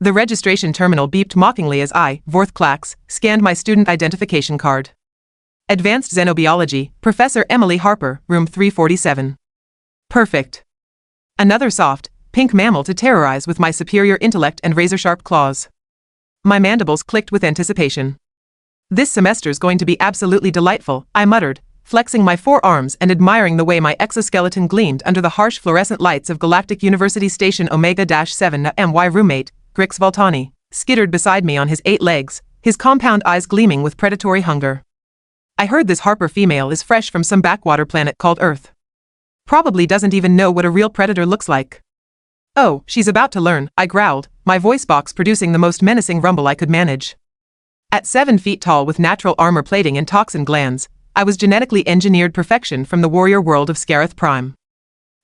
The registration terminal beeped mockingly as I, Vorth Clax, scanned my student identification card. Advanced Xenobiology, Professor Emily Harper, room 347. Perfect. Another soft, pink mammal to terrorize with my superior intellect and razor-sharp claws. My mandibles clicked with anticipation. This semester's going to be absolutely delightful, I muttered, flexing my forearms and admiring the way my exoskeleton gleamed under the harsh fluorescent lights of Galactic University Station Omega-7. My roommate, Grix Voltani, skittered beside me on his 8 legs, his compound eyes gleaming with predatory hunger. I heard this Harper female is fresh from some backwater planet called Earth. Probably doesn't even know what a real predator looks like. Oh, she's about to learn, I growled, my voice box producing the most menacing rumble I could manage. At 7 feet tall with natural armor plating and toxin glands, I was genetically engineered perfection from the warrior world of Scarith Prime.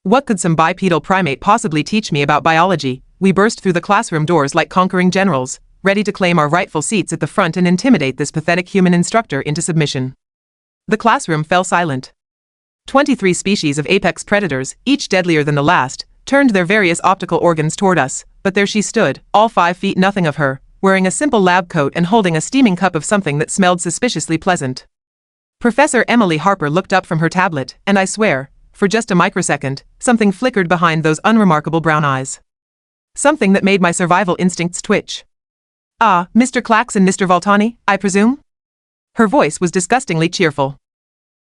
What could some bipedal primate possibly teach me about biology? We burst through the classroom doors like conquering generals, ready to claim our rightful seats at the front and intimidate this pathetic human instructor into submission. The classroom fell silent. 23 species of apex predators, each deadlier than the last, turned their various optical organs toward us, but there she stood, all 5 feet nothing of her, wearing a simple lab coat and holding a steaming cup of something that smelled suspiciously pleasant. Professor Emily Harper looked up from her tablet, and I swear, for just a microsecond, something flickered behind those unremarkable brown eyes. Something that made my survival instincts twitch. Ah, Mr. Clax and Mr. Voltani, I presume? Her voice was disgustingly cheerful.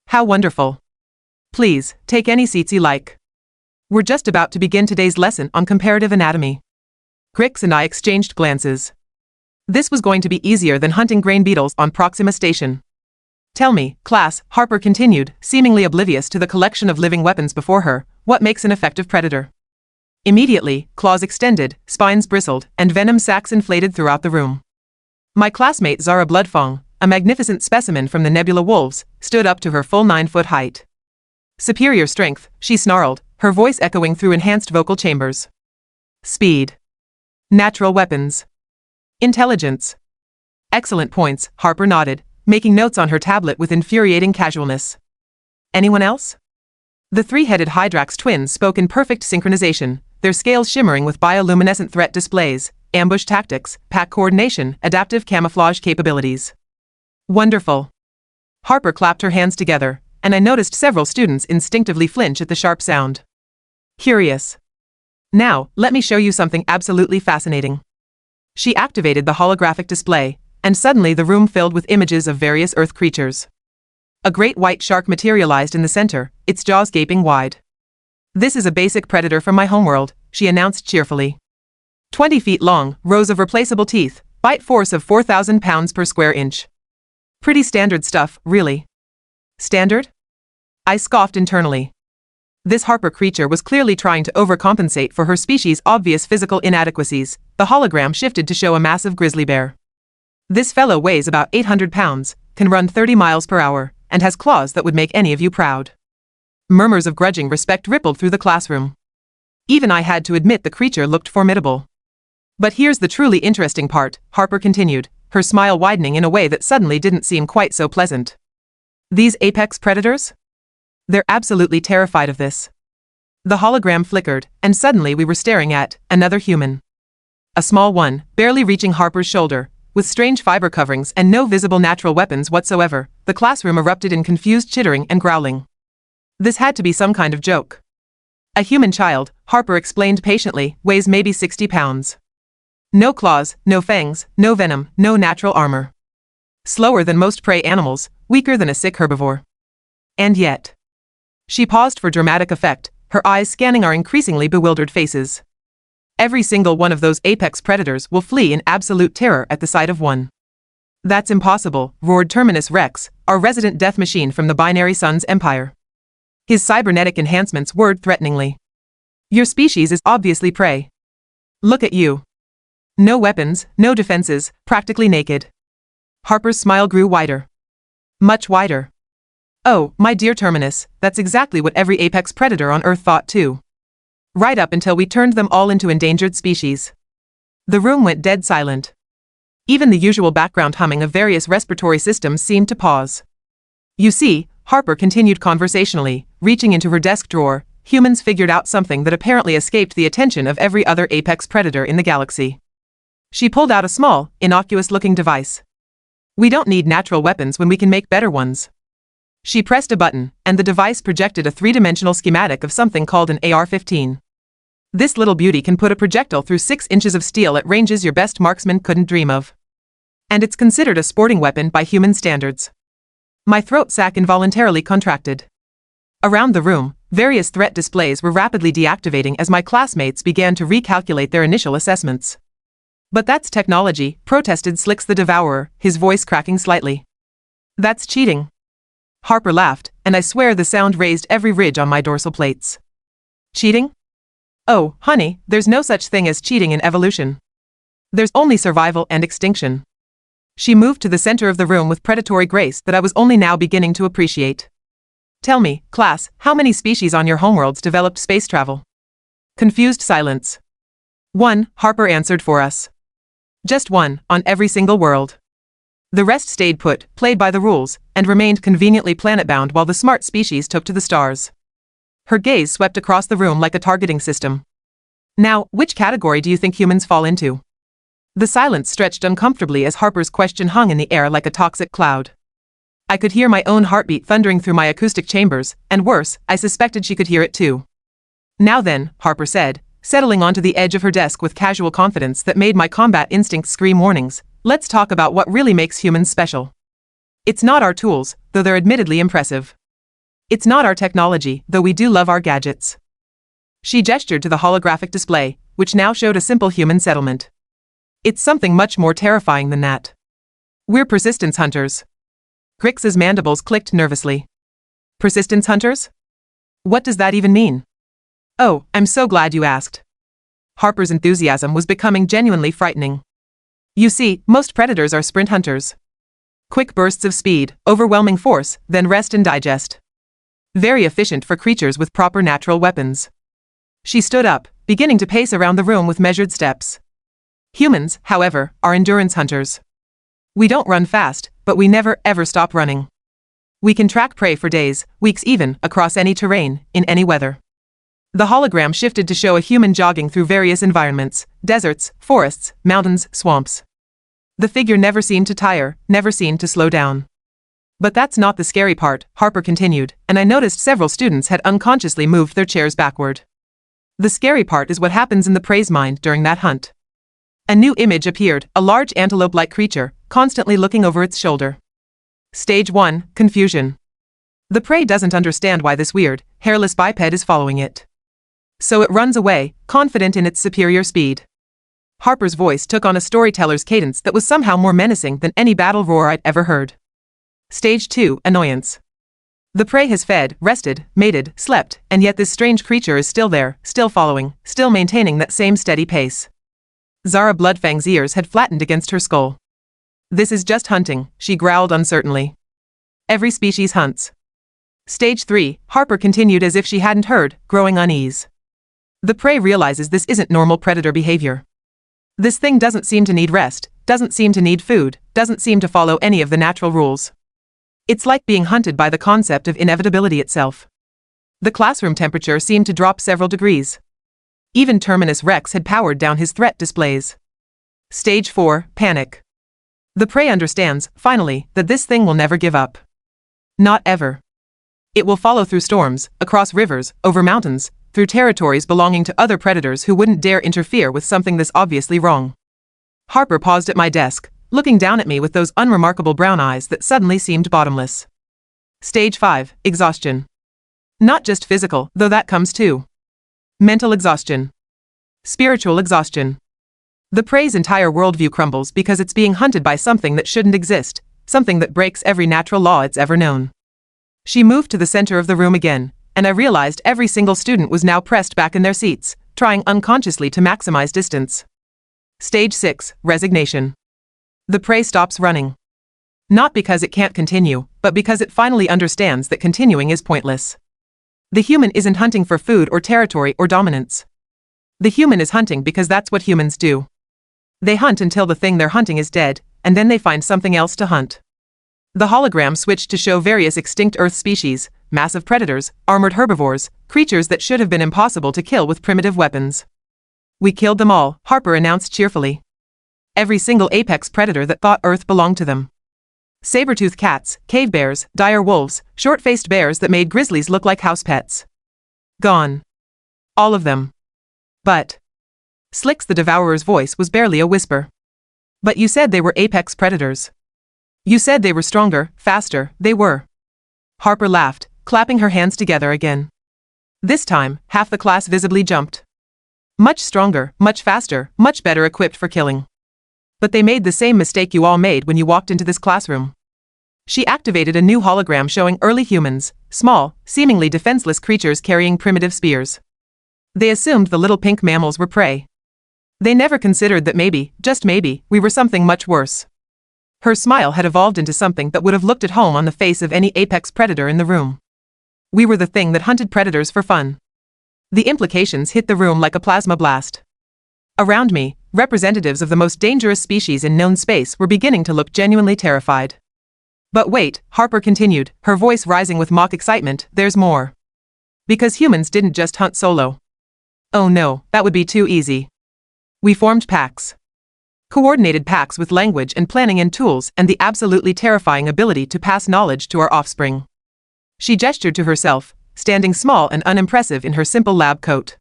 How wonderful. Please, take any seats you like. We're just about to begin today's lesson on comparative anatomy. Grix and I exchanged glances. This was going to be easier than hunting grain beetles on Proxima Station. Tell me, class, Harper continued, seemingly oblivious to the collection of living weapons before her, what makes an effective predator? Immediately, claws extended, spines bristled, and venom sacs inflated throughout the room. My classmate Zara Bloodfong, a magnificent specimen from the Nebula Wolves, stood up to her full 9-foot height. Superior strength, she snarled, her voice echoing through enhanced vocal chambers. Speed. Natural weapons. Intelligence. Excellent points, Harper nodded, making notes on her tablet with infuriating casualness. Anyone else? The 3-headed Hydrax twins spoke in perfect synchronization, their scales shimmering with bioluminescent threat displays, ambush tactics, pack coordination, adaptive camouflage capabilities. Wonderful. Harper clapped her hands together, and I noticed several students instinctively flinch at the sharp sound. Curious. Now, let me show you something absolutely fascinating. She activated the holographic display, and suddenly the room filled with images of various Earth creatures. A great white shark materialized in the center, its jaws gaping wide. This is a basic predator from my homeworld, she announced cheerfully. 20 feet long, rows of replaceable teeth, bite force of 4,000 pounds per square inch. Pretty standard stuff, really. Standard? I scoffed internally. This Harper creature was clearly trying to overcompensate for her species' obvious physical inadequacies. The hologram shifted to show a massive grizzly bear. This fellow weighs about 800 pounds, can run 30 miles per hour, and has claws that would make any of you proud. Murmurs of grudging respect rippled through the classroom. Even I had to admit the creature looked formidable. But here's the truly interesting part, Harper continued, her smile widening in a way that suddenly didn't seem quite so pleasant. These apex predators? They're absolutely terrified of this. The hologram flickered, and suddenly we were staring at another human. A small one, barely reaching Harper's shoulder, with strange fiber coverings and no visible natural weapons whatsoever. The classroom erupted in confused chittering and growling. This had to be some kind of joke. A human child, Harper explained patiently, weighs maybe 60 pounds. No claws, no fangs, no venom, no natural armor. Slower than most prey animals, weaker than a sick herbivore. And yet. She paused for dramatic effect, her eyes scanning our increasingly bewildered faces. Every single one of those apex predators will flee in absolute terror at the sight of one. That's impossible, roared Terminus Rex, our resident death machine from the Binary Suns Empire. His cybernetic enhancements whirred threateningly. Your species is obviously prey. Look at you. No weapons, no defenses, practically naked. Harper's smile grew wider. Much wider. Oh, my dear Terminus, that's exactly what every apex predator on Earth thought too. Right up until we turned them all into endangered species. The room went dead silent. Even the usual background humming of various respiratory systems seemed to pause. You see, Harper continued conversationally, reaching into her desk drawer, humans figured out something that apparently escaped the attention of every other apex predator in the galaxy. She pulled out a small, innocuous-looking device. We don't need natural weapons when we can make better ones. She pressed a button, and the device projected a three-dimensional schematic of something called an AR-15. This little beauty can put a projectile through 6 inches of steel at ranges your best marksman couldn't dream of. And it's considered a sporting weapon by human standards. My throat sac involuntarily contracted. Around the room, various threat displays were rapidly deactivating as my classmates began to recalculate their initial assessments. But that's technology, protested Slicks the Devourer, his voice cracking slightly. That's cheating. Harper laughed, and I swear the sound raised every ridge on my dorsal plates. Cheating? Oh, honey, there's no such thing as cheating in evolution. There's only survival and extinction. She moved to the center of the room with predatory grace that I was only now beginning to appreciate. Tell me, class, how many species on your homeworlds developed space travel? Confused silence. 1, Harper answered for us. Just 1, on every single world. The rest stayed put, played by the rules, and remained conveniently planet-bound while the smart species took to the stars. Her gaze swept across the room like a targeting system. Now, which category do you think humans fall into? The silence stretched uncomfortably as Harper's question hung in the air like a toxic cloud. I could hear my own heartbeat thundering through my acoustic chambers, and worse, I suspected she could hear it too. Now then, Harper said, settling onto the edge of her desk with casual confidence that made my combat instincts scream warnings, let's talk about what really makes humans special. It's not our tools, though they're admittedly impressive. It's not our technology, though we do love our gadgets. She gestured to the holographic display, which now showed a simple human settlement. It's something much more terrifying than that. We're persistence hunters. Grix's mandibles clicked nervously. Persistence hunters? What does that even mean? Oh, I'm so glad you asked. Harper's enthusiasm was becoming genuinely frightening. You see, most predators are sprint hunters. Quick bursts of speed, overwhelming force, then rest and digest. Very efficient for creatures with proper natural weapons. She stood up, beginning to pace around the room with measured steps. Humans, however, are endurance hunters. We don't run fast, but we never ever stop running. We can track prey for days, weeks even, across any terrain, in any weather. The hologram shifted to show a human jogging through various environments, deserts, forests, mountains, swamps. The figure never seemed to tire, never seemed to slow down. But that's not the scary part, Harper continued, and I noticed several students had unconsciously moved their chairs backward. The scary part is what happens in the prey's mind during that hunt. A new image appeared, a large antelope-like creature, constantly looking over its shoulder. Stage 1, confusion. The prey doesn't understand why this weird, hairless biped is following it. So it runs away, confident in its superior speed. Harper's voice took on a storyteller's cadence that was somehow more menacing than any battle roar I'd ever heard. Stage 2, annoyance. The prey has fed, rested, mated, slept, and yet this strange creature is still there, still following, still maintaining that same steady pace. Zara Bloodfang's ears had flattened against her skull. This is just hunting, she growled uncertainly. Every species hunts. Stage 3, Harper continued as if she hadn't heard, growing unease. The prey realizes this isn't normal predator behavior. This thing doesn't seem to need rest, doesn't seem to need food, doesn't seem to follow any of the natural rules. It's like being hunted by the concept of inevitability itself. The classroom temperature seemed to drop several degrees. Even Terminus Rex had powered down his threat displays. Stage 4, panic. The prey understands, finally, that this thing will never give up. Not ever. It will follow through storms, across rivers, over mountains, through territories belonging to other predators who wouldn't dare interfere with something this obviously wrong. Harper paused at my desk, looking down at me with those unremarkable brown eyes that suddenly seemed bottomless. Stage 5, exhaustion. Not just physical, though that comes too. Mental exhaustion. Spiritual exhaustion. The prey's entire worldview crumbles because it's being hunted by something that shouldn't exist, something that breaks every natural law it's ever known. She moved to the center of the room again, and I realized every single student was now pressed back in their seats, trying unconsciously to maximize distance. Stage 6, resignation. The prey stops running. Not because it can't continue, but because it finally understands that continuing is pointless. The human isn't hunting for food or territory or dominance. The human is hunting because that's what humans do. They hunt until the thing they're hunting is dead, and then they find something else to hunt. The hologram switched to show various extinct Earth species, massive predators, armored herbivores, creatures that should have been impossible to kill with primitive weapons. We killed them all, Harper announced cheerfully. every single apex predator that thought Earth belonged to them. Saber-toothed cats, cave bears, dire wolves, short-faced bears that made grizzlies look like house pets. Gone. All of them. But Slicks the Devourer's voice was barely a whisper. But you said they were apex predators. You said they were stronger, faster, they were. Harper laughed, clapping her hands together again. This time, half the class visibly jumped. Much stronger, much faster, much better equipped for killing. But they made the same mistake you all made when you walked into this classroom. She activated a new hologram showing early humans, small, seemingly defenseless creatures carrying primitive spears. They assumed the little pink mammals were prey. They never considered that maybe, just maybe, we were something much worse. Her smile had evolved into something that would have looked at home on the face of any apex predator in the room. We were the thing that hunted predators for fun. The implications hit the room like a plasma blast. Around me, representatives of the most dangerous species in known space were beginning to look genuinely terrified. But wait, Harper continued, her voice rising with mock excitement, there's more. Because humans didn't just hunt solo. Oh no, that would be too easy. We formed packs. Coordinated packs with language and planning and tools and the absolutely terrifying ability to pass knowledge to our offspring. She gestured to herself, standing small and unimpressive in her simple lab coat.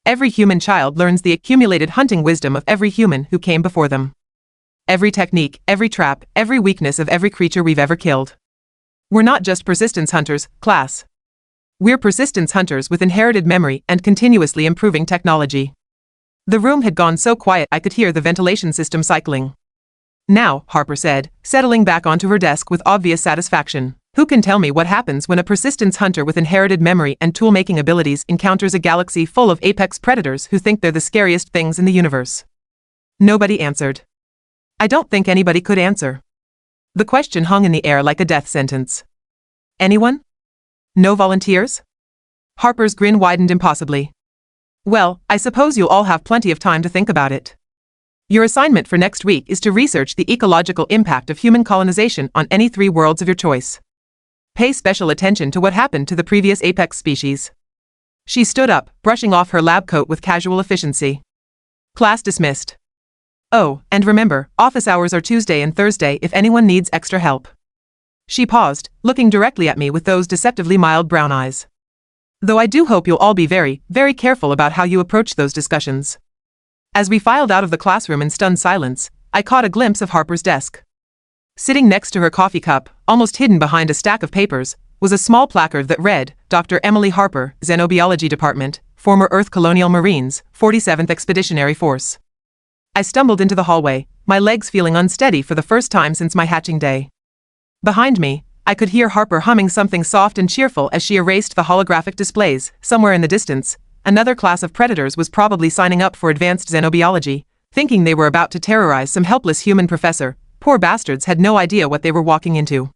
Every human child learns the accumulated hunting wisdom of every human who came before them. Every technique, every trap, every weakness of every creature we've ever killed. We're not just persistence hunters, class. We're persistence hunters with inherited memory and continuously improving technology. The room had gone so quiet I could hear the ventilation system cycling. Now, Harper said, settling back onto her desk with obvious satisfaction, who can tell me what happens when a persistence hunter with inherited memory and tool-making abilities encounters a galaxy full of apex predators who think they're the scariest things in the universe? Nobody answered. I don't think anybody could answer. The question hung in the air like a death sentence. Anyone? No volunteers? Harper's grin widened impossibly. Well, I suppose you'll all have plenty of time to think about it. Your assignment for next week is to research the ecological impact of human colonization on any 3 worlds of your choice. Pay special attention to what happened to the previous apex species. She stood up, brushing off her lab coat with casual efficiency. Class dismissed. Oh, and remember, office hours are Tuesday and Thursday if anyone needs extra help. She paused, looking directly at me with those deceptively mild brown eyes. Though I do hope you'll all be very, very careful about how you approach those discussions. As we filed out of the classroom in stunned silence, I caught a glimpse of Harper's desk. Sitting next to her coffee cup, almost hidden behind a stack of papers, was a small placard that read, Dr. Emily Harper, Xenobiology Department, former Earth Colonial Marines, 47th Expeditionary Force. I stumbled into the hallway, my legs feeling unsteady for the first time since my hatching day. Behind me, I could hear Harper humming something soft and cheerful as she erased the holographic displays. Somewhere in the distance, another class of predators was probably signing up for advanced xenobiology, thinking they were about to terrorize some helpless human professor. Poor bastards had no idea what they were walking into.